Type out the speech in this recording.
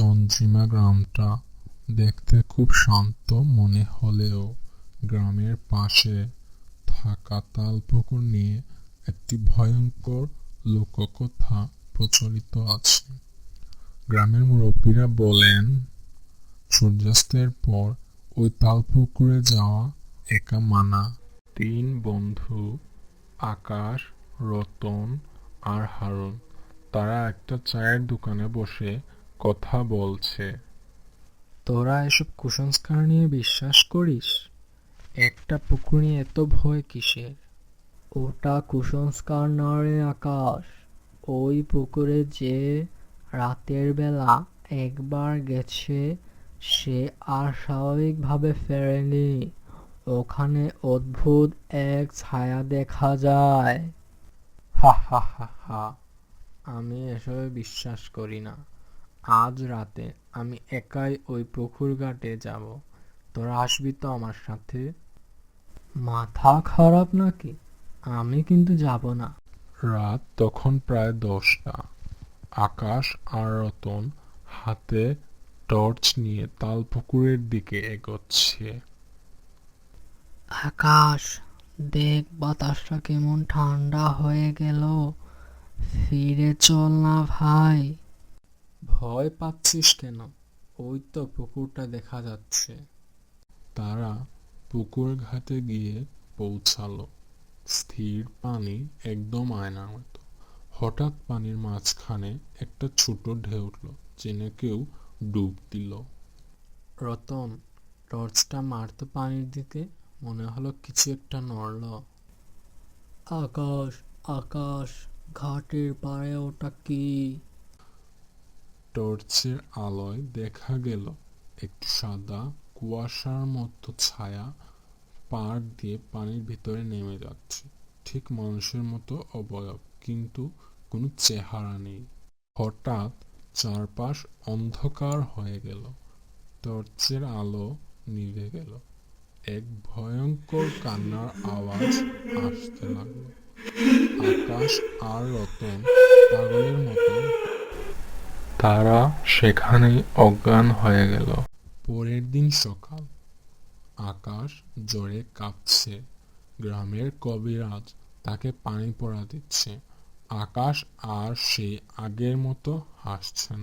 চন্দ্রিমা গ্রামটা দেখতে খুব শান্ত মনে হলেও গ্রামের পাশে থাকা তালপুকুর নিয়ে একটি ভয়ঙ্কর লোককথা প্রচলিত আছে। গ্রামের মুরব্বীরা বলেন, সূর্যাস্তের পর ওই তালপুকুরে যাওয়া একা মানা। তিন বন্ধু, আকাশ, রতন আর হারুন, তারা একটা চায়ের দোকানে বসে কথা বলছে। তোরা এসব কুসংস্কার নিয়ে বিশ্বাস করিস? একটা পুকুর নিয়ে এত ভয় কিসের? ওটা কুসংস্কার না রে আকাশ। ওই পুকুরে যে রাতের বেলা একবার গেছে সে আর স্বাভাবিকভাবে ফেরেনি। ওখানে অদ্ভুত এক ছায়া দেখা যায়। হা হা হা হা, আমি এসবে বিশ্বাস করি না। আজ রাতে আমি একাই ওই পুকুর ঘাটে যাব। তোরা আসবি তো আমার সাথে? মাথা খারাপ নাকি? আমি কিন্তু যাব না। রাত তখন প্রায় 10টা। আকাশ আর রতন হাতে টর্চ নিয়ে তালপুকুরের দিকে এগোচ্ছে। আকাশ, দেখ বাতাসটা কেমন ঠান্ডা হয়ে গেল। ফিরে চল না ভাই। ভয় পাচ্ছিস কেন? ওই তো পুকুরটা দেখা যাচ্ছে। তারা পুকুর ঘাটে গিয়ে পৌঁছালো। স্থির পানি, একদম আয়নার মতো। হঠাৎ পানির মাঝখানে একটা ছোট ঢেউ উঠল, যেন কেউ ডুব দিল। রতন, টর্চটা মারতো পানির দিকে, মনে হলো কিছু একটা নড়ল। আকাশ, আকাশ, ঘাটের পাড়ে ওটা কি? টর্চের আলোয় দেখা গেল একটি সাদা কুয়াশার মতো ছায়া পাড় দিয়ে পানির ভিতরে নেমে যাচ্ছে। ঠিক মানুষের মতো অবয়ব, কিন্তু কোনো চেহারা নেই। হঠাৎ চারপাশ অন্ধকার হয়ে গেল। টর্চের আলো নিভে গেল। এক ভয়ঙ্কর কান্নার আওয়াজ আসতে লাগলো। আকাশ আর রতন পাগলের মতো তারা সেখানেই অজ্ঞান হয়ে গেল। পরের দিন সকাল। আকাশ জ্বরে কাঁপছে। গ্রামের কবিরাজ তাকে পানি পড়া দিচ্ছে। আকাশ আর সেই আগের মতো হাসছে না।